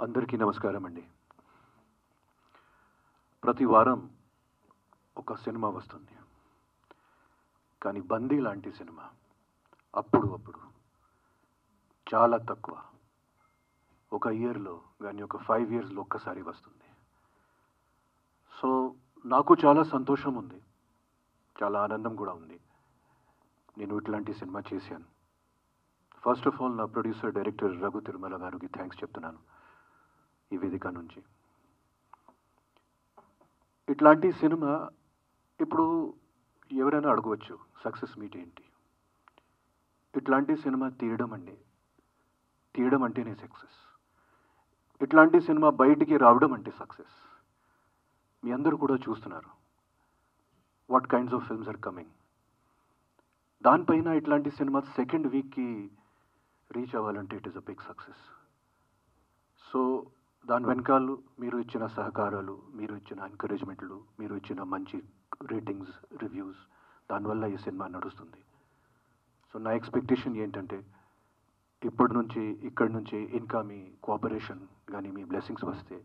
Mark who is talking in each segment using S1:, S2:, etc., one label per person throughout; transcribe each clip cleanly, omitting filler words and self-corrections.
S1: అందరికీ నమస్కారం అండి. ప్రతి వారం ఒక సినిమా వస్తుంది. కానీ 'బందీ' లాంటి సినిమా అప్పుడు చాలా తక్కువ. ఒక ఇయర్‌లో గాని ఒక 5 ఇయర్స్‌లో ఒక్కసారి వస్తుంది. సో నాకు చాలా సంతోషం ఉంది. చాలా ఆనందం కూడా ఉంది. నేను ఇట్లాంటి సినిమా చేశాను. ఫస్ట్ ఆఫ్ ఆల్ నా ప్రొడ్యూసర్, డైరెక్టర్ రఘు తిరుమల గారికి థ్యాంక్స్ చెప్తున్నాను ఈ వేదిక నుంచి. ఇట్లాంటి సినిమా ఇప్పుడు ఎవరైనా అడగవచ్చు, సక్సెస్ మీట్ ఏంటి? ఇట్లాంటి సినిమా తీయడం అంటేనే సక్సెస్. ఇట్లాంటి సినిమా బయటికి రావడం అంటే సక్సెస్. మీ అందరూ కూడా చూస్తున్నారు what kinds of films are coming. దానిపైన ఇట్లాంటి సినిమా సెకండ్ వీక్కి రీచ్ అవ్వాలంటే it is a big success. So దాని వెనకాల మీరు ఇచ్చిన సహకారాలు, మీరు ఇచ్చిన ఎంకరేజ్మెంట్లు, మీరు ఇచ్చిన మంచి రేటింగ్స్, రివ్యూస్, దానివల్ల ఈ సినిమా నడుస్తుంది. సో నా ఎక్స్పెక్టేషన్ ఏంటంటే ఇక్కడి నుంచి ఇంకా మీ కోఆపరేషన్ కానీ మీ బ్లెస్సింగ్స్ వస్తే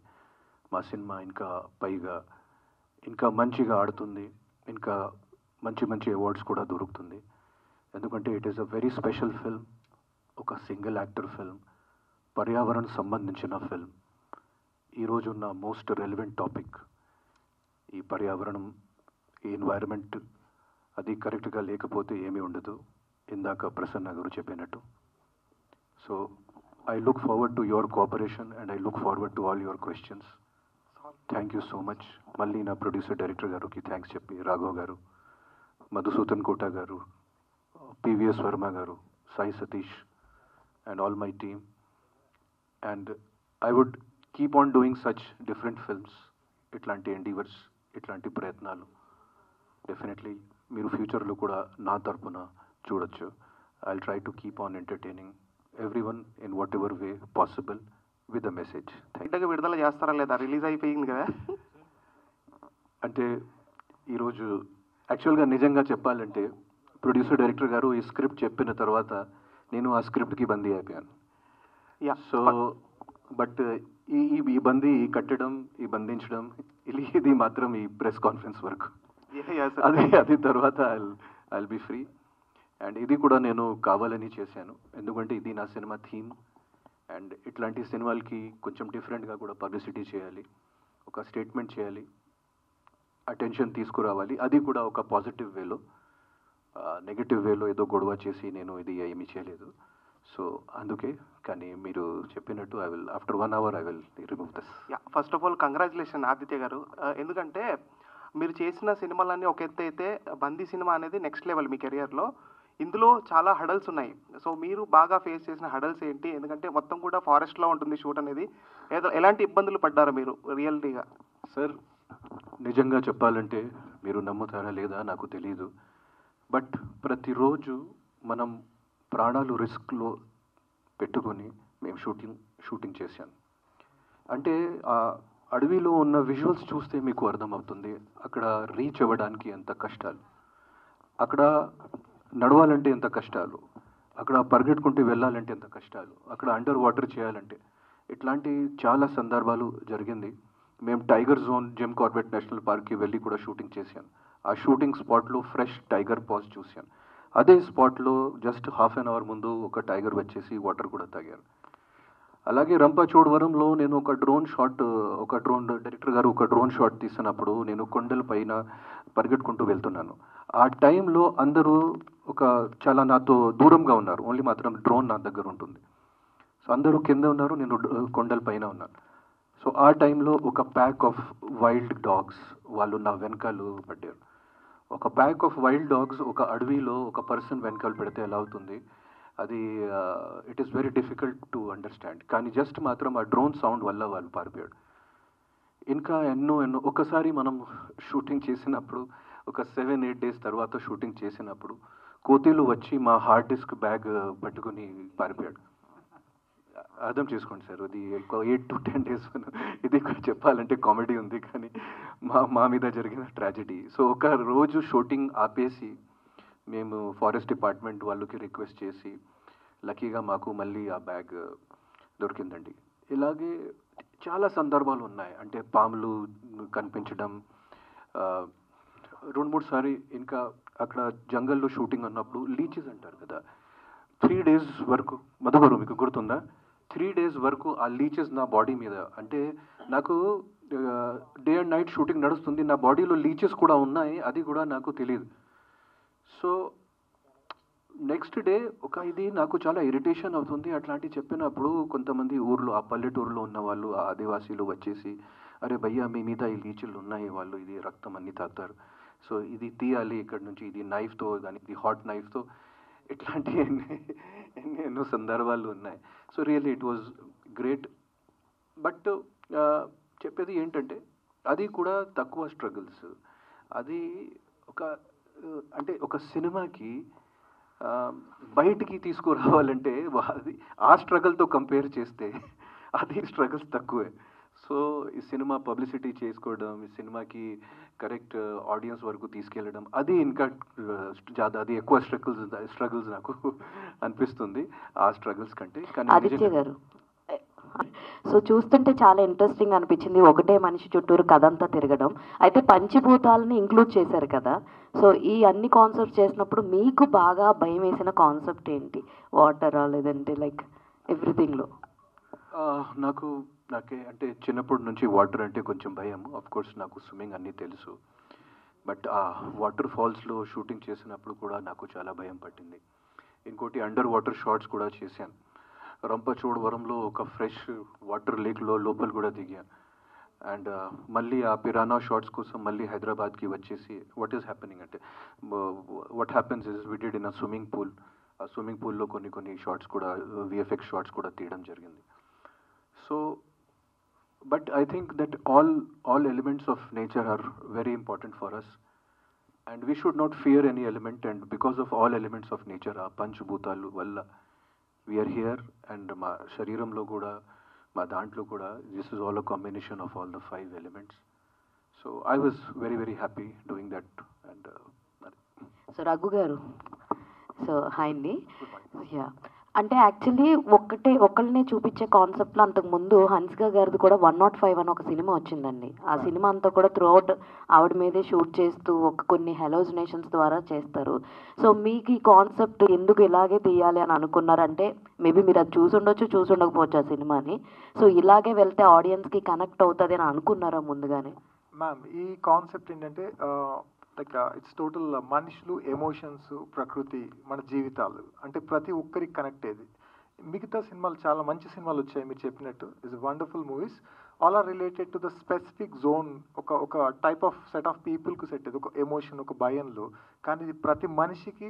S1: మా సినిమా ఇంకా పైగా ఇంకా మంచిగా ఆడుతుంది, ఇంకా మంచి అవార్డ్స్ కూడా దొరుకుతుంది. ఎందుకంటే it is a very special film, ఒక సింగిల్ యాక్టర్ ఫిల్మ్, పర్యావరణం సంబంధించిన ఫిల్మ్. ఈరోజు ఉన్న మోస్ట్ రెలవెంట్ టాపిక్ ఈ పర్యావరణం, ఈ ఎన్వైరన్మెంట్. అది కరెక్ట్గా లేకపోతే ఏమీ ఉండదు, ఇందాక ప్రసన్న గారు చెప్పినట్టు. So I look forward to your cooperation and I look forward to all your questions. Thank you so much. మళ్ళీ నా ప్రొడ్యూసర్, డైరెక్టర్ గారికి థ్యాంక్స్ చెప్పి, రాఘవ్ గారు, మధుసూదన్ కోట గారు, పివిఎస్ వర్మ గారు, Sai Satish and all my team. And I would keep on doing such different films. ఇట్లాంటి endeavours, ఇట్లాంటి ప్రయత్నాలు డెఫినెట్లీ మీరు ఫ్యూచర్లో కూడా నా తరపున చూడొచ్చు. I'll try to keep on entertaining everyone in whatever way possible with a message.
S2: విడుదల చేస్తారా లేదా? రిలీజ్ అయిపోయింది కదా.
S1: అంటే ఈరోజు యాక్చువల్గా నిజంగా చెప్పాలంటే ప్రొడ్యూసర్, డైరెక్టర్ గారు ఈ స్క్రిప్ట్ చెప్పిన తర్వాత నేను ఆ స్క్రిప్ట్కి బందీ అయిపోయాను. సో బట్ ఈ బందీ, ఈ కట్టడం, ఈ బంధించడం, ఇది మాత్రం ఈ ప్రెస్ కాన్ఫరెన్స్ వరకు. అది తర్వాత ఐల్ బి ఫ్రీ. అండ్ ఇది కూడా నేను కావాలని చేశాను, ఎందుకంటే ఇది నా సినిమా థీమ్. అండ్ ఇట్లాంటి సినిమాలకి కొంచెం డిఫరెంట్గా కూడా పబ్లిసిటీ చేయాలి, ఒక స్టేట్మెంట్ చేయాలి, అటెన్షన్ తీసుకురావాలి. అది కూడా ఒక పాజిటివ్ వేలో. నెగటివ్ వేలో ఏదో గొడవ చేసి నేను ఇది ఏమీ చేయలేదు. సో అందుకే. కానీ మీరు చెప్పినట్టు I will after 1 hour I will remove this.
S2: First of all congratulation Aditya గారు. ఎందుకంటే మీరు చేసిన సినిమాలన్నీ ఒక ఎత్తు అయితే, బందీ సినిమా అనేది నెక్స్ట్ లెవెల్ మీ కెరియర్లో. ఇందులో చాలా హడల్స్ ఉన్నాయి. సో మీరు బాగా ఫేస్ చేసిన హడల్స్ ఏంటి? ఎందుకంటే మొత్తం కూడా ఫారెస్ట్లో ఉంటుంది షూట్ అనేది. ఎలాంటి ఇబ్బందులు పడ్డారు మీరు రియాలిటీగా?
S1: సార్ నిజంగా చెప్పాలంటే మీరు నమ్ముతారా లేదా నాకు తెలియదు, బట్ ప్రతిరోజు మనం ప్రాణాలు రిస్క్లో పెట్టుకొని మేము షూటింగ్ చేశాను. అంటే ఆ అడవిలో ఉన్న విజువల్స్ చూస్తే మీకు అర్థమవుతుంది అక్కడ రీచ్ అవ్వడానికి ఎంత కష్టాలు, అక్కడ నడవాలంటే ఎంత కష్టాలు, అక్కడ పరిగెట్టుకుంటూ వెళ్ళాలంటే ఎంత కష్టాలు, అక్కడ అండర్ వాటర్ చేయాలంటే. ఇట్లాంటి చాలా సందర్భాలు జరిగింది. మేము tiger zone, Jim Corbett national పార్క్కి వెళ్ళి కూడా షూటింగ్ చేశాను. ఆ షూటింగ్ స్పాట్లో ఫ్రెష్ టైగర్ పాస్ చూశాను. అదే స్పాట్లో జస్ట్ హాఫ్ అన్ అవర్ ముందు ఒక టైగర్ వచ్చేసి వాటర్ కూడా తాగారు. అలాగే రంపచోడవరంలో నేను ఒక డ్రోన్ డైరెక్టర్ గారు ఒక డ్రోన్ షాట్ తీసినప్పుడు నేను కొండల పైన పరిగెట్టుకుంటూ వెళ్తున్నాను. ఆ టైంలో అందరూ చాలా నాతో దూరంగా ఉన్నారు, ఓన్లీ మాత్రం డ్రోన్ నా దగ్గర ఉంటుంది. సో అందరూ కింద ఉన్నారు, నేను కొండల పైన ఉన్నాను. సో ఆ టైంలో ఒక ప్యాక్ ఆఫ్ వైల్డ్ డాగ్స్ వాళ్ళు నా వెనకాల పడ్డారు. ఒక ప్యాక్ ఆఫ్ వైల్డ్ డాగ్స్ ఒక అడవిలో ఒక పర్సన్ వెనకాల పెడితే ఎలా అవుతుంది, అది it is very difficult to understand. కానీ జస్ట్ మాత్రం ఆ డ్రోన్ సౌండ్ వల్ల వాళ్ళు పారిపోయాడు. ఇంకా ఎన్నో ఒకసారి మనం షూటింగ్ చేసినప్పుడు ఒక 7-8 days తర్వాత షూటింగ్ చేసినప్పుడు కోతిలు వచ్చి మా హార్డ్ డిస్క్ బ్యాగ్ పట్టుకుని పారిపోయాడు. అర్థం చేసుకోండి సార్, అది 8 to 10 days. ఇది చెప్పాలంటే కామెడీ ఉంది, కానీ మా మీద జరిగిన ట్రాజెడీ. సో ఒక రోజు షూటింగ్ ఆపేసి మేము ఫారెస్ట్ డిపార్ట్మెంట్ వాళ్ళకి రిక్వెస్ట్ చేసి లక్కీగా మాకు మళ్ళీ ఆ బ్యాగ్ దొరికిందండి. ఇలాగే చాలా సందర్భాలు ఉన్నాయి. అంటే పాములు కనిపించడం, ఆ, 2-3 సారి ఇంకా అక్కడ జంగల్లో షూటింగ్ ఉన్నప్పుడు లీచెస్ అంటారు కదా, 3 days వరకు, మధుగారు మీకు గుర్తుందా? 3 days వరకు ఆ లీచెస్ నా బాడీ మీద, అంటే నాకు డే అండ్ నైట్ షూటింగ్ నడుస్తుంది, నా బాడీలో లీచెస్ కూడా ఉన్నాయి, అది కూడా నాకు తెలియదు. సో నెక్స్ట్ డే ఇది నాకు చాలా ఇరిటేషన్ అవుతుంది. అట్లాంటివి చెప్పినప్పుడు కొంతమంది ఊర్లో, ఆ పల్లెటూరులో ఉన్న వాళ్ళు, ఆ ఆదివాసీలు వచ్చేసి, అరే భయ్యా మీ మీద ఈ లీచులు ఉన్నాయి, వాళ్ళు ఇది రక్తం అన్ని తాగుతారు, సో ఇది తీయాలి ఇక్కడ నుంచి, ఇది నైఫ్తో, దాని ఇది హాట్ నైఫ్తో, ఇట్లాంటి ఎన్నో సందర్భాలు ఉన్నాయి. So really it was great. But చెప్పేది ఏంటంటే అది కూడా తక్కువ స్ట్రగుల్స్. అది ఒక అంటే ఒక సినిమాకి బయటికి తీసుకురావాలంటే అది ఆ స్ట్రగుల్తో కంపేర్ చేస్తే అది స్ట్రగుల్స్ తక్కువే. సో ఈ సినిమా పబ్లిసిటీ చేసుకోవడం, ఈ సినిమాకి కరెక్ట్ ఆడియన్స్ వరకు తీసుకెళ్ళడం, అది ఇంకా జాదా, అది ఎక్కువ స్ట్రగుల్స్ నాకు అనిపిస్తుంది ఆ స్ట్రగుల్స్ కంటే. కానీ
S3: ఆదిత్య గారు, సో చూస్తుంటే చాలా ఇంట్రెస్టింగ్ అనిపించింది, ఒకటే మనిషి చుట్టూరు కథ అంతా తిరగడం. అయితే పంచభూతాలని ఇంక్లూడ్ చేశారు కదా, సో ఈ అన్ని కాన్సెప్ట్ చేసినప్పుడు మీకు బాగా భయం వేసిన కాన్సెప్ట్ ఏంటి? వాటరా, లేదంటే లైక్ ఎవ్రీథింగ్లో?
S1: నాకే అంటే చిన్నప్పటి నుంచి వాటర్ అంటే కొంచెం భయం. ఆఫ్ కోర్స్ నాకు స్విమ్మింగ్ అన్నీ తెలుసు, బట్ ఆ వాటర్ ఫాల్స్లో షూటింగ్ చేసినప్పుడు కూడా నాకు చాలా భయం పట్టింది. ఇంకోటి అండర్ వాటర్ షాట్స్ కూడా చేశాను. రంపచోడవరంలో ఒక ఫ్రెష్ వాటర్ లేక్లో లోపల కూడా దిగాను. అండ్ మళ్ళీ ఆ పిరానా షాట్స్ కోసం మళ్ళీ హైదరాబాద్కి వచ్చేసి వాట్ ఈస్ హ్యాపెనింగ్ అంటే, what happens is we did in a swimming pool. ఆ స్విమ్మింగ్ పూల్లో కొన్ని షాట్స్ కూడా, విఎఫ్ఎక్స్ షాట్స్ కూడా తీయడం జరిగింది. So but I think that all elements of nature are very important for us, and we should not fear any element, and because of all elements of nature, ఆ పంచభూతాలు వల్ల we are here, and మా శరీరంలో కూడా, మా దాంట్లో కూడా, this is all a combination of all the 5 elements. So I was very very happy doing that. And
S3: so Raghu గారు, సో హాయ్ అండి. యా, అంటే యాక్చువల్లీ ఒకళ్ళనే చూపించే కాన్సెప్ట్లో అంతకుముందు హన్సిక గారిది కూడా 105 అని ఒక సినిమా వచ్చిందండి. ఆ సినిమా అంతా కూడా త్రూఅవుట్ ఆవిడ మీదే షూట్ చేస్తూ కొన్ని హెలోజినేషన్స్ ద్వారా చేస్తారు. సో మీకు ఈ కాన్సెప్ట్ ఎందుకు ఇలాగే తీయాలి అని అనుకున్నారంటే, మేబీ మీరు అది చూసి ఉండకపోవచ్చు ఆ సినిమాని, సో ఇలాగే వెళ్తే ఆడియన్స్కి కనెక్ట్ అవుతుంది అని అనుకున్నారా ముందుగానే?
S4: మ్యామ్, ఈ కాన్సెప్ట్ ఏంటంటే లైక్ ఇట్స్ టోటల్ మనుషులు, ఎమోషన్స్, ప్రకృతి, మన జీవితాలు, అంటే ప్రతి ఒక్కరికి కనెక్ట్ అయ్యేది. మిగతా సినిమాలు చాలా మంచి సినిమాలు వచ్చాయి మీరు చెప్పినట్టు, is wonderful movies, all are related to the specific zone, ఒక టైప్ ఆఫ్ సెట్ ఆఫ్ పీపుల్కి సెట్ అయ్యేది, ఒక ఎమోషన్, ఒక భయంలో. కానీ ఇది ప్రతి మనిషికి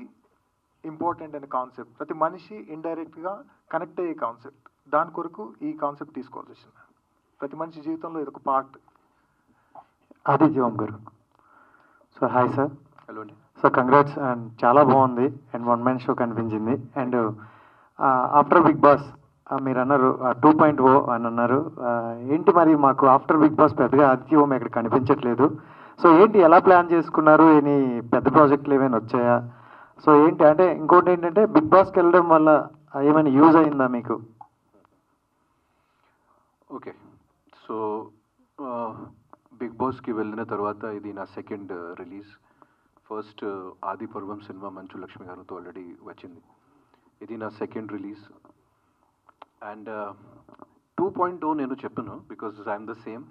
S4: ఇంపార్టెంట్ అనే కాన్సెప్ట్, ప్రతి మనిషి ఇండైరెక్ట్గా కనెక్ట్ అయ్యే కాన్సెప్ట్. దాని కొరకు ఈ కాన్సెప్ట్ తీసుకోవాల్సి వచ్చింది. ప్రతి మనిషి జీవితంలో ఇది ఒక పార్ట్.
S5: ఆదిత్య ఓం గారు, సో హాయ్ సార్.
S1: హలో అండి.
S5: సో కంగ్రాట్స్, అండ్ చాలా బాగుంది, అండ్ వన్ మ్యాన్ షో కనిపించింది. అండ్ ఆఫ్టర్ బిగ్ బాస్ మీరు అన్నారు 2.0 అని అన్నారు. ఏంటి మరి మాకు ఆఫ్టర్ బిగ్ బాస్ పెద్దగా ఆదిత్య ఓం ఇక్కడ కనిపించట్లేదు. సో ఏంటి, ఎలా ప్లాన్ చేసుకున్నారు? ఎనీ పెద్ద ప్రాజెక్టులు ఏమైనా వచ్చాయా? సో ఏంటి అంటే, ఇంకోటి ఏంటంటే బిగ్ బాస్కి వెళ్ళడం వల్ల ఏమైనా యూజ్ అయిందా మీకు?
S1: ఓకే, సో బిగ్ బాస్కి వెళ్ళిన తర్వాత ఇది నా సెకండ్ రిలీజ్. ఫస్ట్ ఆది పర్వం సినిమా మంచు లక్ష్మి గారితో ఆల్రెడీ వచ్చింది, ఇది నా సెకండ్ రిలీజ్. అండ్ 2.0 నేను చెప్పను, బికాజ్ ఐఎమ్ ద సేమ్.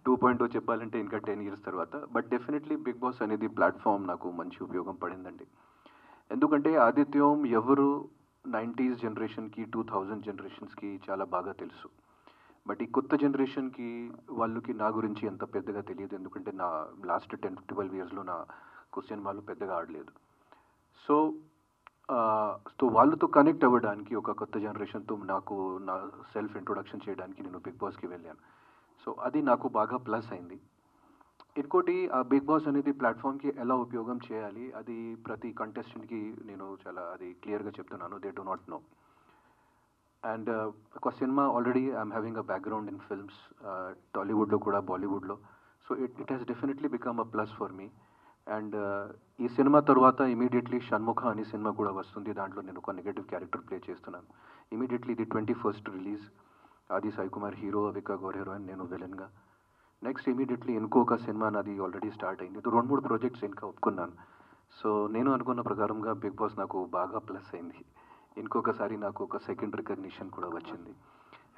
S1: 2.0 చెప్పాలంటే ఇంకా 10 years తర్వాత. బట్ డెఫినెట్లీ బిగ్ బాస్ అనేది ప్లాట్ఫామ్ నాకు మంచి ఉపయోగం పడిందండి. ఎందుకంటే ఆదిత్యం ఎవరు 90s జనరేషన్కి 2000 జనరేషన్స్కి చాలా బాగా తెలుసు. బట్ ఈ కొత్త జనరేషన్కి వాళ్ళకి నా గురించి ఎంత పెద్దగా తెలియదు, ఎందుకంటే నా లాస్ట్ 10-12 yearsలో నా సినిమాలు పెద్దగా ఆడలేదు. సో వాళ్ళతో కనెక్ట్ అవ్వడానికి, ఒక కొత్త జనరేషన్తో నాకు నా సెల్ఫ్ ఇంట్రొడక్షన్ చేయడానికి నేను బిగ్ బాస్కి వెళ్ళాను. సో అది నాకు బాగా ప్లస్ అయింది. ఇంకోటి, ఆ బిగ్ బాస్ అనేది ప్లాట్ఫామ్కి ఎలా ఉపయోగం చేయాలి, అది ప్రతి కంటెస్టెంట్కి నేను చాలా అది క్లియర్గా చెప్తున్నాను. They do not know. And ఒక cinema already I'm having a background in films, టాలీవుడ్లో కూడా, బాలీవుడ్లో. So it has definitely become a plus for me. And ఈ సినిమా తర్వాత ఇమీడియట్లీ షణ్ముఖ అనే సినిమా కూడా వస్తుంది, దాంట్లో నేను ఒక నెగటివ్ క్యారెక్టర్ ప్లే చేస్తున్నాను. ఇమీడియట్లీ ఇది 21st release. Aadi Sai Kumar hero, Avika Gaur heroine, నేను విలన్గా. నెక్స్ట్ ఇమీడియట్లీ ఇంకొక సినిమా నాది ఆల్రెడీ స్టార్ట్ అయింది. ఇది 2-3 ప్రాజెక్ట్స్ ఇంకా ఒప్పుకున్నాను. సో నేను అనుకున్న ప్రకారంగా బిగ్ బాస్ నాకు బాగా ప్లస్ అయింది. ఇంకొకసారి నాకు ఒక సెకండ్ రికగ్నిషన్ కూడా వచ్చింది.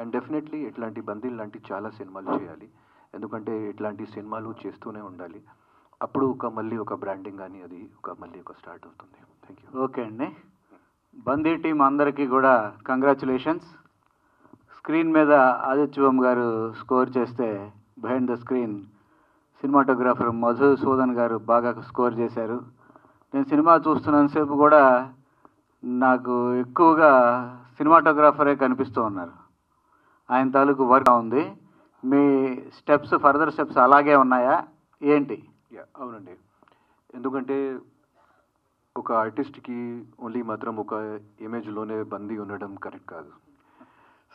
S1: అండ్ డెఫినెట్లీ ఇట్లాంటి బందీలు లాంటి చాలా సినిమాలు చేయాలి. ఎందుకంటే ఇట్లాంటి సినిమాలు చేస్తూనే ఉండాలి. అప్పుడు మళ్ళీ ఒక బ్రాండింగ్ కానీ అది మళ్ళీ స్టార్ట్ అవుతుంది. Thank you.
S6: ఓకే అండి. బందీ టీం అందరికీ కూడా కంగ్రాచులేషన్స్. స్క్రీన్ మీద ఆదిత్యవం గారు స్కోర్ చేస్తే behind the screen cinematographer Madhusudan గారు బాగా స్కోర్ చేశారు. నేను సినిమా చూస్తున్నంతసేపు కూడా నాకు ఎక్కువగా సినిమాటోగ్రాఫరే కనిపిస్తూ ఉన్నారు. ఆయన తాలూకు వర్క్ ఉంది. మీ స్టెప్స్, ఫర్దర్ స్టెప్స్ అలాగే ఉన్నాయా ఏంటి?
S1: అవునండి. ఎందుకంటే ఒక ఆర్టిస్ట్కి ఓన్లీ మాత్రం ఒక ఇమేజ్లోనే బందీ ఉండడం కరెక్ట్ కాదు.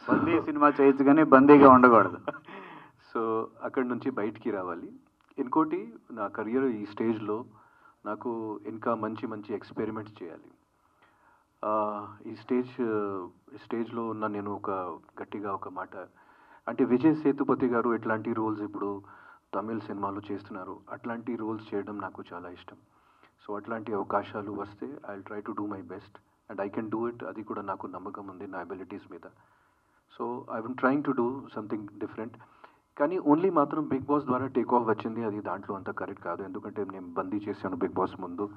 S6: బందీ సినిమా చేయొచ్చు కానీ బందీగా ఉండకూడదు.
S1: సో అక్కడి నుంచి బయటికి రావాలి. ఇంకోటి, నా కెరియర్ ఈ స్టేజ్లో నాకు ఇంకా మంచి మంచి ఎక్స్పెరిమెంట్స్ చేయాలి. ఈ స్టేజ్లో ఉన్న నేను గట్టిగా ఒక మాట అంటే, విజయ్ సేతుపతి గారు ఎట్లాంటి రోల్స్ ఇప్పుడు తమిళ్ సినిమాలు చేస్తున్నారు, అట్లాంటి రోల్స్ చేయడం నాకు చాలా ఇష్టం. సో అట్లాంటి అవకాశాలు వస్తే I will try to do my best and I can do it. అది కూడా నాకు నమ్మకం ఉంది నా అబిలిటీస్ మీద. So I will trying to do something different. కానీ ఓన్లీ మాత్రం బిగ్ బాస్ ద్వారా టేక్ ఆఫ్ వచ్చింది, అది దాంట్లో అంత కరెక్ట్ కాదు. ఎందుకంటే నేను బందీ చేశాను బిగ్ బాస్ ముందు,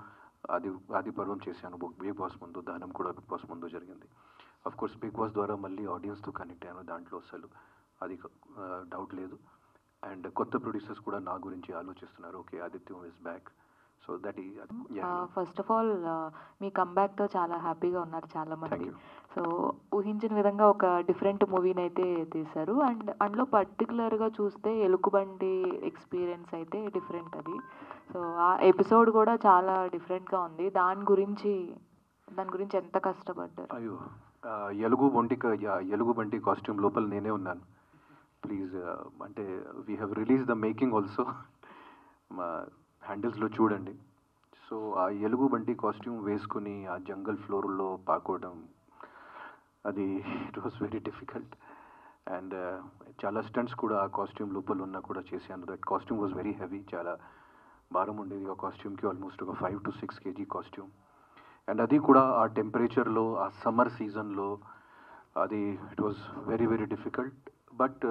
S1: ఆది పర్వం చేశాను బిగ్ బాస్ ముందు, దానం కూడా బిగ్ బాస్ ముందు జరిగింది. అఫ్ కోర్స్ బిగ్ బాస్ ద్వారా మళ్ళీ ఆడియన్స్తో కనెక్ట్ అయ్యాను, దాంట్లో అసలు అది డౌట్ లేదు. అండ్ కొత్త ప్రొడ్యూసర్స్ కూడా నా గురించి ఆలోచిస్తున్నారు. Okay, Adityam is back. So that
S7: first of all మీ కంబ్యాక్తో చాలా హ్యాపీగా ఉన్నారు చాలామంది. సో ఊహించిన విధంగా ఒక డిఫరెంట్ మూవీని అయితే తీశారు. అండ్ అందులో పర్టికులర్గా చూస్తే ఎలుగుబంటి ఎక్స్పీరియన్స్ అయితే డిఫరెంట్ అది. సో ఆ ఎపిసోడ్ కూడా చాలా డిఫరెంట్గా ఉంది. దాని గురించి ఎంత కష్టపడ్డారు?
S1: అయ్యో, ఎలుగుబంటి కాస్ట్యూమ్ లోపల నేనే ఉన్నాను. ప్లీజ్, అంటే we have release the making also, మా హ్యాండిల్స్లో చూడండి. సో ఆ ఎలుగుబంటి కాస్ట్యూమ్ వేసుకుని ఆ జంగల్ ఫ్లోర్లో పాకోవడం, అది it was very difficult. And చాలా స్టంట్స్ కూడా ఆ కాస్ట్యూమ్ లోపల ఉన్నా కూడా చేశాను. That costume was very heavy, చాలా భారం ఉండేది ఆ కాస్ట్యూమ్కి, ఆల్మోస్ట్ ఒక 5 to 6 kg కాస్ట్యూమ్. అండ్ అది కూడా ఆ టెంపరేచర్లో, ఆ సమ్మర్ సీజన్లో, అది it was very very difficult. But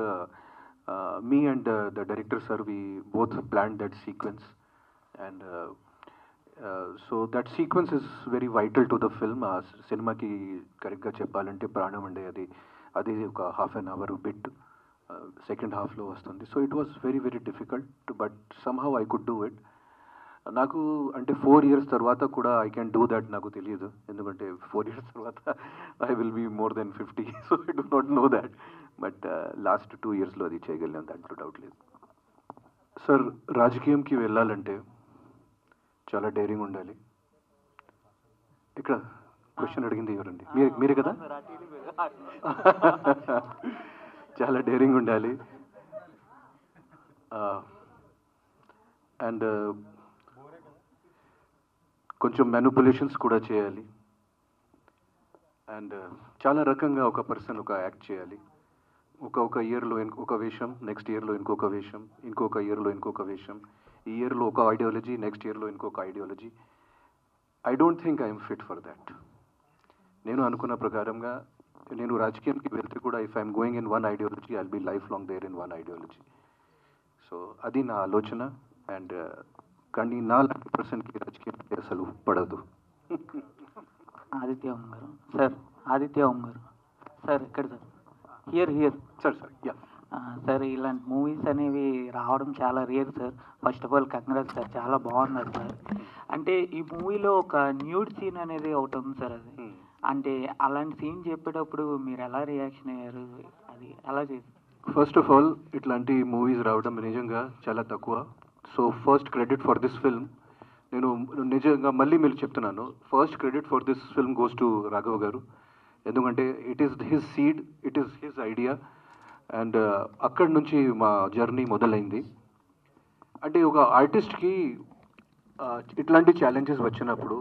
S1: me and the director sir, we both planned that sequence, and so that sequence is very vital to the film. Cinema ki correct ga cheppalante pranam ande adi oka half an hour bit second half lo vastundi. So it was very very difficult, but somehow I could do it. నాకు అంటే 4 years తర్వాత కూడా I can do that నాకు తెలియదు. ఎందుకంటే 4 years తర్వాత I will be more than 50. So I do not know that. But last 2 yearsలో అది చేయగలిగాను, దాంట్లో డౌట్ లేదు. సార్, రాజకీయంకి వెళ్ళాలంటే చాలా డేరింగ్ ఉండాలి. ఇక్కడ క్వశ్చన్ అడిగింది ఎవరండి? మీరే కదా? చాలా డేరింగ్ ఉండాలి. అండ్ కొంచెం మ్యానిపులేషన్స్ కూడా చేయాలి. అండ్ చాలా రకంగా ఒక పర్సన్ యాక్ట్ చేయాలి. ఒక ఇయర్లో ఒక వేషం, నెక్స్ట్ ఇయర్లో ఇంకొక వేషం, ఇంకొక ఇయర్లో ఇంకొక వేషం, ఈ ఇయర్లో ఒక ఐడియాలజీ, నెక్స్ట్ ఇయర్లో ఇంకొక ideology. I don't think I'm fit for that. నేను అనుకున్న ప్రకారంగా నేను రాజకీయానికి వెళ్తే కూడా if I'm going in one ideology, I will be life long there in one ideology. So అది నా ఆలోచన. అండ్ కానీ నా లాంటి పర్సన్కి రాజకీయం అసలు పడదు.
S8: ఆదిత్య ఓం గారు సార్, ఆదిత్య ఓం గారు సార్, ఇక్కడ sir, here
S1: sir. Yeah
S8: sir, ఇలాంటి మూవీస్ అనేవి రావడం చాలా rare sir. First of all congrats sir, చాలా బాగున్నారు సార్. అంటే ఈ మూవీలో ఒక న్యూడ్ సీన్ అనేది ఒకటి ఉంది సార్. అది అంటే అలాంటి సీన్ చెప్పేటప్పుడు మీరు ఎలా రియాక్షన్ అయ్యారు? అది ఎలా చేశారు?
S1: ఫస్ట్ ఆఫ్ ఆల్ ఇట్లాంటి మూవీస్ రావడం నిజంగా చాలా తక్కువ. So first credit for this film, నేను నిజంగా మళ్ళీ మీరు చెప్తున్నాను, first credit for this film goes to Raghav గారు. ఎందుకంటే it is his seed, it is his idea. And అక్కడి నుంచి మా జర్నీ మొదలైంది. అంటే ఒక ఆర్టిస్ట్కి ఇట్లాంటి ఛాలెంజెస్ వచ్చినప్పుడు,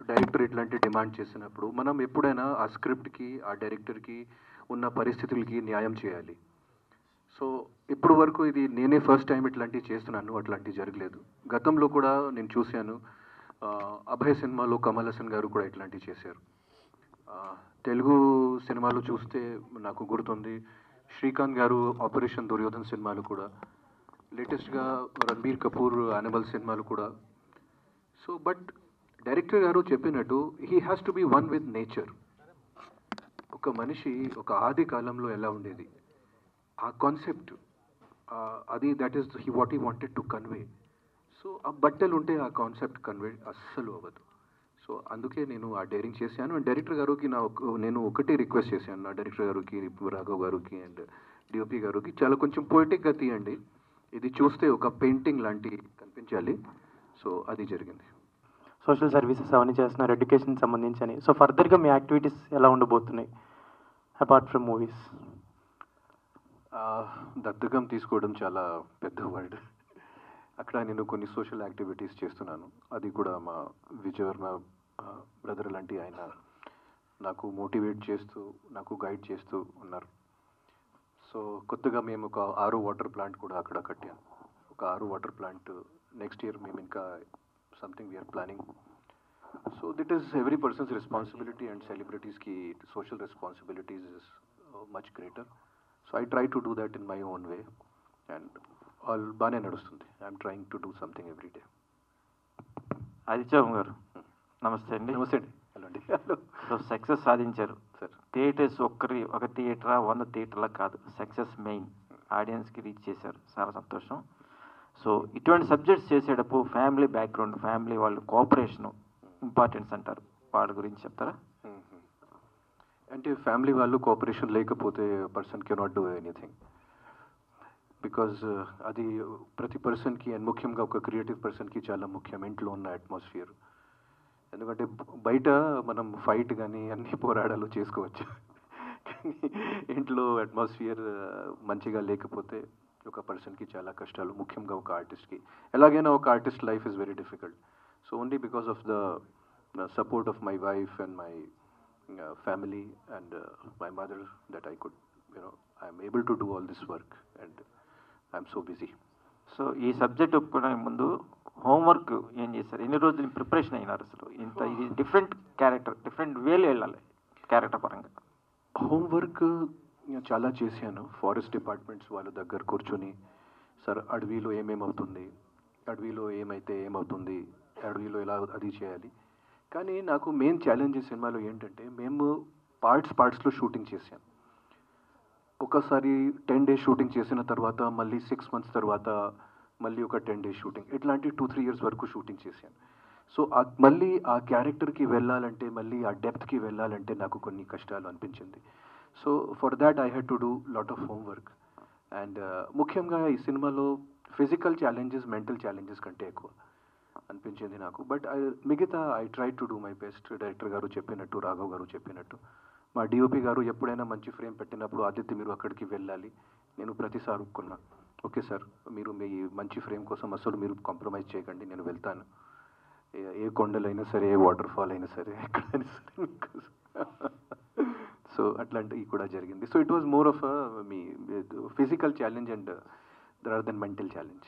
S1: డైరెక్టర్ ఇట్లాంటి డిమాండ్ చేసినప్పుడు, మనం ఎప్పుడైనా ఆ స్క్రిప్ట్కి, ఆ డైరెక్టర్కి ఉన్న పరిస్థితులకి న్యాయం చేయాలి. సో ఇప్పుడు వరకు ఇది నేనే ఫస్ట్ టైం ఇట్లాంటివి చేస్తున్నాను, అట్లాంటివి జరగలేదు. గతంలో కూడా నేను చూశాను, అభయ్ సినిమాలో కమల్ హాసన్ గారు కూడా ఇట్లాంటివి చేశారు. తెలుగు సినిమాలు చూస్తే నాకు గుర్తుంది, శ్రీకాంత్ గారు ఆపరేషన్ దుర్యోధన్ సినిమాలు కూడా, లేటెస్ట్గా రణబీర్ కపూర్ యానిమల్ సినిమాలు కూడా. సో బట్ డైరెక్టర్ గారు చెప్పినట్టు he has to be one with nature. ఒక మనిషి ఒక ఆది కాలంలో ఎలా ఉండేది, ఆ కాన్సెప్ట్ అది that is what he wanted to convey. So ఆ బట్టలు ఉంటే ఆ కాన్సెప్ట్ కన్వే అస్సలు అవ్వదు. సో అందుకే నేను ఆ డైరింగ్ చేశాను. అండ్ డైరెక్టర్ గారికి నేను ఒకటే రిక్వెస్ట్ చేశాను, నా డైరెక్టర్ గారికి, రాఘవ్ గారికి అండ్ డిఓపి గారికి, చాలా కొంచెం పోయిటిక్గా తీయండి, ఇది చూస్తే ఒక పెయింటింగ్ లాంటి కనిపించాలి. సో అది జరిగింది.
S9: సోషల్ సర్వీసెస్ అవన్నీ చేస్తున్నారు, ఎడ్యుకేషన్ సంబంధించి అని. సో ఫర్దర్గా మీ యాక్టివిటీస్ ఎలా ఉండబోతున్నాయి అపార్ట్ ఫ్రమ్ మూవీస్?
S1: దత్తకం తీసుకోవడం చాలా పెద్ద వర్డ్. అక్కడ నేను కొన్ని సోషల్ యాక్టివిటీస్ చేస్తున్నాను. అది కూడా మా విజయవర్మ బ్రదర్ లాంటి ఆయన నాకు మోటివేట్ చేస్తూ, నాకు గైడ్ చేస్తూ ఉన్నారు. సో కొత్తగా మేము ఒక 6 వాటర్ ప్లాంట్ కూడా అక్కడ కట్టాము. ఒక 6 వాటర్ ప్లాంట్ నెక్స్ట్ ఇయర్ మేము ఇంకా something we're planning. So that is every person's responsibility, and సెలబ్రిటీస్కి social responsibilities is much greater. So I try to do that in my own way, and all బాగానే నడుస్తుంది. I'm trying to do something every day.
S10: Adityababu గారు నమస్తే అండి.
S1: నమస్తే అండి. Hello అండి. Hello.
S10: So success సాధించారు
S1: సార్.
S10: థియేటర్స్ ఒక థియేటరా 100 థియేటర్లా కాదు, సక్సెస్ మెయిన్, ఆడియన్స్కి రీచ్ చేశారు, చాలా సంతోషం. సో ఇటువంటి సబ్జెక్ట్స్ చేసేటప్పుడు ఫ్యామిలీ బ్యాక్గ్రౌండ్, ఫ్యామిలీ వాళ్ళు కోఆపరేషను ఇంపార్టెన్స్ అంటారు, వాటి గురించి చెప్తారా?
S1: అంటే ఫ్యామిలీ వాళ్ళు కోఆపరేషన్ లేకపోతే person cannot do anything. Because అది ప్రతి పర్సన్కి, అండ్ ముఖ్యంగా ఒక క్రియేటివ్ పర్సన్కి చాలా ముఖ్యం, ఇంట్లో ఉన్న అట్మాస్ఫియర్. ఎందుకంటే బయట మనం ఫైట్ కానీ అన్ని పోరాడాలు చేసుకోవచ్చు, కానీ ఇంట్లో అట్మాస్ఫియర్ మంచిగా లేకపోతే ఒక పర్సన్కి చాలా కష్టాలు, ముఖ్యంగా ఒక ఆర్టిస్ట్కి. ఎలాగైనా ఒక artist life is very difficult. So only because of the support of my wife and my family and my mother that I could, I am able to do all this work, and I am so busy.
S10: So ఈ subject ఒప్పుకోవడానికి ముందు homework ఏం చేశారు? ఎన్ని రోజులు preparation అయినారు? అసలు ఇంత ఇది డిఫరెంట్ క్యారెక్టర్, డిఫరెంట్ వేలు వెళ్ళాలి క్యారెక్టర్ పరంగా.
S1: హోంవర్క్ చాలా చేశాను. ఫారెస్ట్ డిపార్ట్మెంట్స్ వాళ్ళ దగ్గర కూర్చొని, సార్ అడవిలో ఏమేమవుతుంది, అడవిలో ఏమైతే ఏమవుతుంది, అడవిలో ఎలా అది చేయాలి. కానీ నాకు మెయిన్ ఛాలెంజ్ ఈ సినిమాలో ఏంటంటే, మేము పార్ట్స్లో షూటింగ్ చేశాను. ఒకసారి 10 days షూటింగ్ చేసిన తర్వాత మళ్ళీ 6 months తర్వాత మళ్ళీ ఒక 10 days షూటింగ్, ఇట్లాంటి 2-3 years వరకు షూటింగ్ చేశాను. సో మళ్ళీ ఆ క్యారెక్టర్కి వెళ్ళాలంటే, మళ్ళీ ఆ డెప్త్కి వెళ్ళాలంటే నాకు కొన్ని కష్టాలు అనిపించింది. So for that I had to do lot of homework. And ముఖ్యంగా ఈ సినిమాలో ఫిజికల్ ఛాలెంజెస్, మెంటల్ ఛాలెంజెస్ కంటే ఎక్కువ అనిపించింది నాకు. బట్ మిగతా I try to do my best. Director గారు చెప్పినట్టు, రాఘవ్ గారు చెప్పినట్టు, మా డిఓపి గారు ఎప్పుడైనా మంచి ఫ్రేమ్ పెట్టినప్పుడు, ఆదిత్య మీరు అక్కడికి వెళ్ళాలి, నేను ప్రతిసారి ఒప్పుకున్నా, ఓకే సార్ మీరు మీ మంచి ఫ్రేమ్ కోసం అసలు మీరు కాంప్రమైజ్ చేయకండి, నేను వెళ్తాను, ఏ కొండలైనా సరే, ఏ వాటర్ ఫాల్ అయినా సరే, ఎక్కడైనా సరే. సో అట్లాంటివి కూడా జరిగింది. So it was more of me physical challenge and there are then mental challenge.